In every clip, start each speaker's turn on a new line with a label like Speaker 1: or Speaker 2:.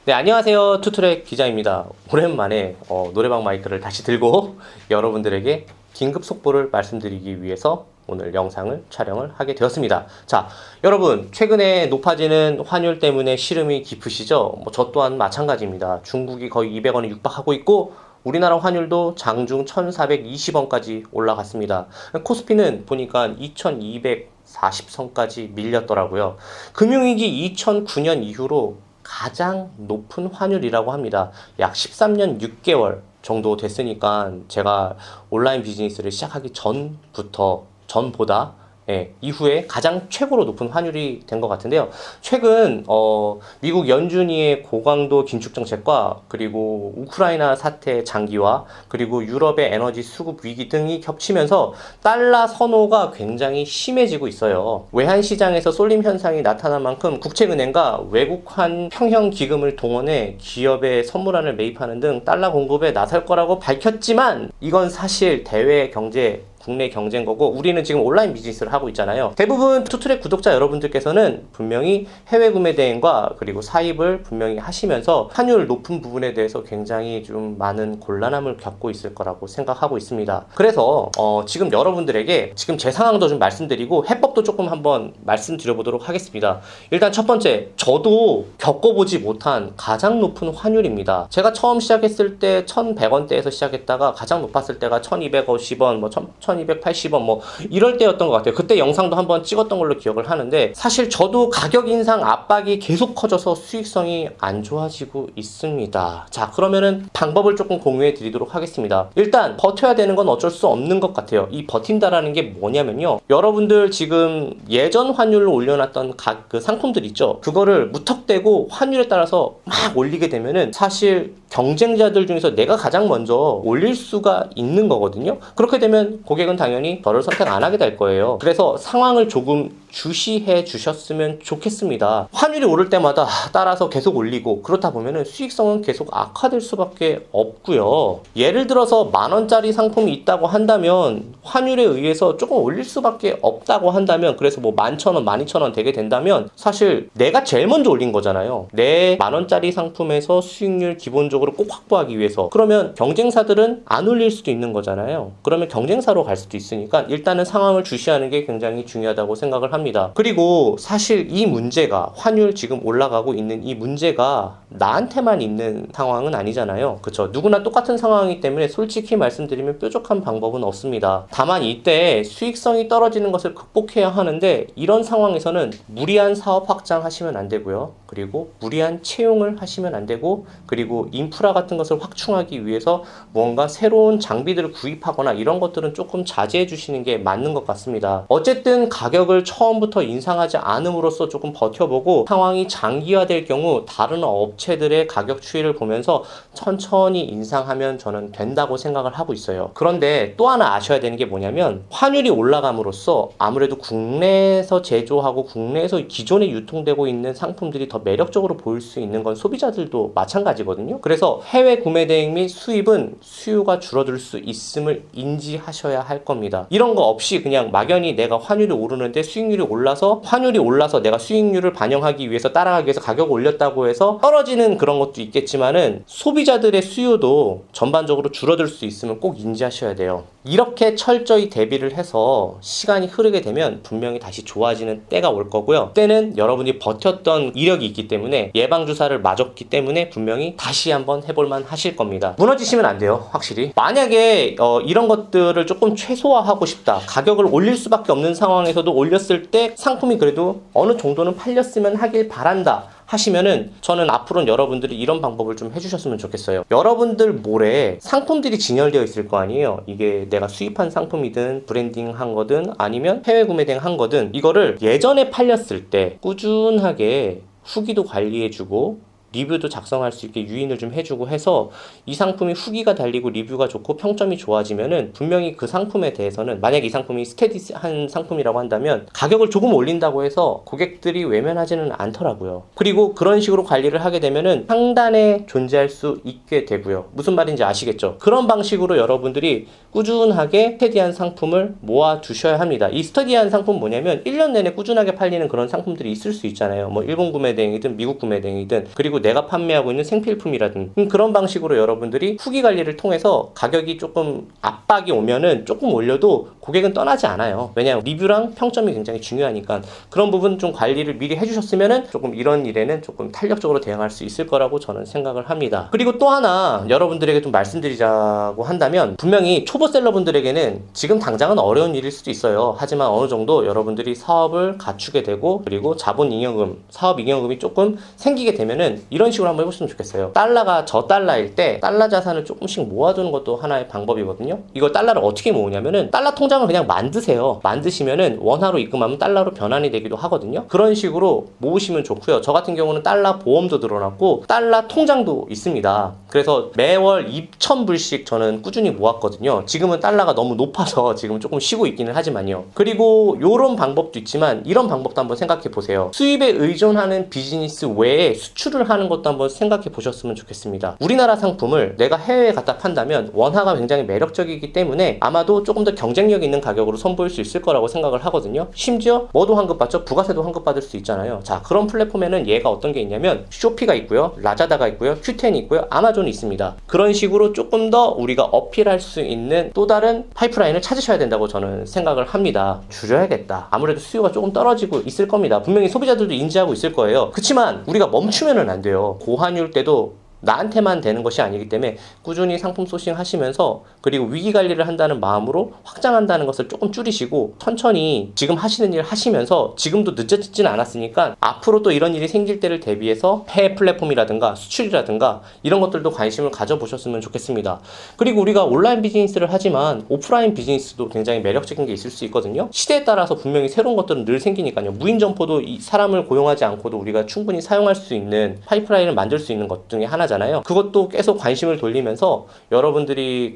Speaker 1: 네, 안녕하세요. 투트랙 기자입니다. 오랜만에 노래방 마이크를 다시 들고 여러분들에게 긴급 속보를 말씀드리기 위해서 오늘 영상을 촬영을 하게 되었습니다. 자, 여러분, 최근에 높아지는 환율 때문에 시름이 깊으시죠? 저 또한 마찬가지입니다. 중국이 거의 200원에 육박하고 있고 우리나라 환율도 장중 1420원까지 올라갔습니다. 코스피는 보니까 2240선까지 밀렸더라고요. 금융위기 2009년 이후로 가장 높은 환율이라고 합니다. 약 13년 6개월 정도 됐으니까 제가 온라인 비즈니스를 시작하기 전보다 이후에 가장 최고로 높은 환율이 된 것 같은데요. 최근 미국 연준위의 고강도 긴축 정책과 그리고 우크라이나 사태 장기화 그리고 유럽의 에너지 수급 위기 등이 겹치면서 달러 선호가 굉장히 심해지고 있어요. 외환 시장에서 쏠림 현상이 나타난 만큼 국책은행과 외국환 평형 기금을 동원해 기업의 선물안을 매입하는 등 달러 공급에 나설 거라고 밝혔지만 이건 사실 대외 경제 국내 경제인 거고 우리는 지금 온라인 비즈니스를 하고 있잖아요. 대부분 투트랙 구독자 여러분들께서는 분명히 해외 구매 대행과 그리고 사입을 분명히 하시면서 환율 높은 부분에 대해서 굉장히 좀 많은 곤란함을 겪고 있을 거라고 생각하고 있습니다. 그래서 지금 여러분들에게 지금 제 상황도 좀 말씀드리고 해법도 조금 한번 말씀드려보도록 하겠습니다. 일단 첫 번째, 저도 겪어보지 못한 가장 높은 환율입니다. 제가 처음 시작했을 때 1100원대에서 시작했다가 가장 높았을 때가 1250원, 1280원 이럴 때였던 것 같아요. 그때 영상도 한번 찍었던 걸로 기억을 하는데 사실 저도 가격 인상 압박이 계속 커져서 수익성이 안 좋아지고 있습니다. 자, 그러면은 방법을 조금 공유해 드리도록 하겠습니다. 일단 버텨야 되는 건 어쩔 수 없는 것 같아요. 이 버틴다라는 게 뭐냐면요, 여러분들 지금 예전 환율로 올려놨던 그 상품들 있죠, 그거를 무턱대고 환율에 따라서 막 올리게 되면은 사실 경쟁자들 중에서 내가 가장 먼저 올릴 수가 있는 거거든요. 그렇게 되면 고객은 당연히 저를 선택 안 하게 될 거예요. 그래서 상황을 조금 주시해 주셨으면 좋겠습니다. 환율이 오를 때마다 따라서 계속 올리고 그렇다 보면은 수익성은 계속 악화될 수밖에 없고요. 예를 들어서 10,000원짜리 상품이 있다고 한다면 환율에 의해서 조금 올릴 수밖에 없다고 한다면, 그래서 11,000원, 12,000원 되게 된다면 사실 내가 제일 먼저 올린 거잖아요. 내 10,000원짜리 상품에서 수익률 기본적으로 꼭 확보하기 위해서. 그러면 경쟁사들은 안 올릴 수도 있는 거잖아요. 그러면 경쟁사로 갈 수도 있으니까 일단은 상황을 주시하는 게 굉장히 중요하다고 생각을 합니다. 그리고 사실 이 문제가, 환율 지금 올라가고 있는 이 문제가 나한테만 있는 상황은 아니잖아요. 그쵸? 누구나 똑같은 상황이기 때문에 솔직히 말씀드리면 뾰족한 방법은 없습니다. 다만 이때 수익성이 떨어지는 것을 극복해야 하는데 이런 상황에서는 무리한 사업 확장하시면 안 되고요. 그리고 무리한 채용을 하시면 안 되고, 그리고 인프라 같은 것을 확충하기 위해서 무언가 새로운 장비들을 구입하거나 이런 것들은 조금 자제해 주시는 게 맞는 것 같습니다. 어쨌든 가격을 처음부터 인상하지 않음으로써 조금 버텨보고 상황이 장기화될 경우 다른 업체들의 가격 추이를 보면서 천천히 인상하면 저는 된다고 생각을 하고 있어요. 그런데 또 하나 아셔야 되는 게 뭐냐면 환율이 올라감으로써 아무래도 국내에서 제조하고 국내에서 기존에 유통되고 있는 상품들이 더 매력적으로 보일 수 있는 건 소비자들도 마찬가지거든요. 그래서 해외 구매 대행 및 수입은 수요가 줄어들 수 있음을 인지하셔야 할 겁니다. 이런 거 없이 그냥 막연히 내가 환율이 오르는데 수익률이 올라서, 환율이 올라서 내가 수익률을 반영하기 위해서 따라가기 위해서 가격을 올렸다고 해서 떨어지는 그런 것도 있겠지만은 소비자들의 수요도 전반적으로 줄어들 수 있음을 꼭 인지하셔야 돼요. 이렇게 철저히 대비를 해서 시간이 흐르게 되면 분명히 다시 좋아지는 때가 올 거고요. 때는 여러분이 버텼던 이력이 있기 때문에, 예방주사를 맞았기 때문에 분명히 다시 한번 해볼만 하실 겁니다. 무너지시면 안 돼요. 확실히. 만약에 이런 것들을 조금 최소화하고 싶다, 가격을 올릴 수밖에 없는 상황에서도 올렸을 때 상품이 그래도 어느 정도는 팔렸으면 하길 바란다 하시면은 저는 앞으로는 여러분들이 이런 방법을 좀 해주셨으면 좋겠어요. 여러분들 몰에 상품들이 진열되어 있을 거 아니에요. 이게 내가 수입한 상품이든 브랜딩 한 거든 아니면 해외 구매 된 거든, 이거를 예전에 팔렸을 때 꾸준하게 후기도 관리해주고 리뷰도 작성할 수 있게 유인을 좀 해주고 해서 이 상품이 후기가 달리고 리뷰가 좋고 평점이 좋아지면은 분명히 그 상품에 대해서는, 만약 이 상품이 스테디한 상품이라고 한다면 가격을 조금 올린다고 해서 고객들이 외면하지는 않더라고요. 그리고 그런 식으로 관리를 하게 되면은 상단에 존재할 수 있게 되고요. 무슨 말인지 아시겠죠? 그런 방식으로 여러분들이 꾸준하게 스테디한 상품을 모아 두셔야 합니다. 이 스테디한 상품 뭐냐면 1년 내내 꾸준하게 팔리는 그런 상품들이 있을 수 있잖아요. 일본 구매 대행이든 미국 구매 대행이든. 그리고 내가 판매하고 있는 생필품이라든 그런 방식으로 여러분들이 후기 관리를 통해서 가격이 조금 압박이 오면은 조금 올려도 고객은 떠나지 않아요. 왜냐하면 리뷰랑 평점이 굉장히 중요하니까 그런 부분 좀 관리를 미리 해주셨으면은 조금 이런 일에는 조금 탄력적으로 대응할 수 있을 거라고 저는 생각을 합니다. 그리고 또 하나 여러분들에게 좀 말씀드리자고 한다면 분명히 초보 셀러분들에게는 지금 당장은 어려운 일일 수도 있어요. 하지만 어느 정도 여러분들이 사업을 갖추게 되고 그리고 자본잉여금, 사업잉여금이 조금 생기게 되면은 이런 식으로 한번 해보시면 좋겠어요. 달러가 저 달러일 때 달러 자산을 조금씩 모아두는 것도 하나의 방법이거든요. 이걸 달러를 어떻게 모으냐면은 달러 통장을 그냥 만드세요. 만드시면은 원화로 입금하면 달러로 변환이 되기도 하거든요. 그런 식으로 모으시면 좋고요. 저 같은 경우는 달러 보험도 늘어났고 달러 통장도 있습니다. 그래서 매월 2,000불씩 저는 꾸준히 모았거든요. 지금은 달러가 너무 높아서 지금 조금 쉬고 있기는 하지만요. 그리고 이런 방법도 있지만 이런 방법도 한번 생각해 보세요. 수입에 의존하는 비즈니스 외에 수출을 하는 것도 한번 생각해 보셨으면 좋겠습니다. 우리나라 상품을 내가 해외에 갖다 판다면 원화가 굉장히 매력적이기 때문에 아마도 조금 더 경쟁력 있는 가격으로 선보일 수 있을 거라고 생각을 하거든요. 심지어 뭐도 환급받죠? 부가세도 환급받을 수 있잖아요. 자, 그런 플랫폼에는 얘가 어떤 게 있냐면 쇼피가 있고요, 라자다가 있고요, 큐텐이 있고요, 아마존이 있습니다. 그런 식으로 조금 더 우리가 어필할 수 있는 또 다른 파이프라인을 찾으셔야 된다고 저는 생각을 합니다. 줄여야겠다. 아무래도 수요가 조금 떨어지고 있을 겁니다. 분명히 소비자들도 인지하고 있을 거예요. 그렇지만 우리가 멈추면은 안 돼요. 고환율 때도 나한테만 되는 것이 아니기 때문에 꾸준히 상품 소싱 하시면서 그리고 위기 관리를 한다는 마음으로 확장한다는 것을 조금 줄이시고 천천히 지금 하시는 일 하시면서 지금도 늦어지진 않았으니까 앞으로 또 이런 일이 생길 때를 대비해서 해외 플랫폼이라든가 수출이라든가 이런 것들도 관심을 가져보셨으면 좋겠습니다. 그리고 우리가 온라인 비즈니스를 하지만 오프라인 비즈니스도 굉장히 매력적인 게 있을 수 있거든요. 시대에 따라서 분명히 새로운 것들은 늘 생기니까요. 무인 점포도 이 사람을 고용하지 않고도 우리가 충분히 사용할 수 있는 파이프라인을 만들 수 있는 것 중에 하나잖아요. 그것도 계속 관심을 돌리면서 여러분들이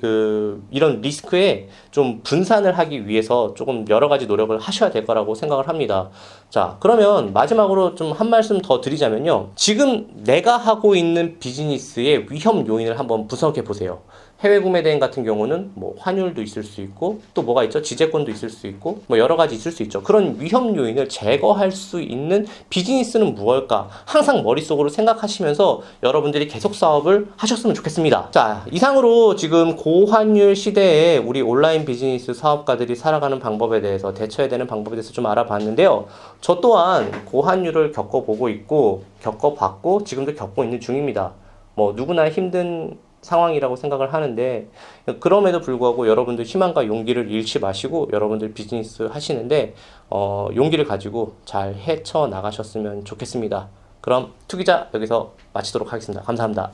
Speaker 1: 이런 리스크에 좀 분산을 하기 위해서 조금 여러 가지 노력을 하셔야 될 거라고 생각을 합니다. 자, 그러면 마지막으로 좀 한 말씀 더 드리자면요. 지금 내가 하고 있는 비즈니스의 위험 요인을 한번 분석해 보세요. 해외 구매 대행 같은 경우는 뭐 환율도 있을 수 있고 또 뭐가 있죠? 지재권도 있을 수 있고 뭐 여러 가지 있을 수 있죠. 그런 위험 요인을 제거할 수 있는 비즈니스는 무엇일까? 항상 머릿속으로 생각하시면서 여러분들이 계속 사업을 하셨으면 좋겠습니다. 자, 이상으로 지금 고환율 시대에 우리 온라인 비즈니스 사업가들이 살아가는 방법에 대해서 대처해야 되는 방법에 대해서 좀 알아봤는데요. 저 또한 고환율을 겪어보고 있고 겪어봤고 지금도 겪고 있는 중입니다. 뭐 누구나 힘든 상황이라고 생각을 하는데 그럼에도 불구하고 여러분들 희망과 용기를 잃지 마시고 여러분들 비즈니스 하시는데 용기를 가지고 잘 헤쳐 나가셨으면 좋겠습니다. 그럼 투기자 여기서 마치도록 하겠습니다. 감사합니다.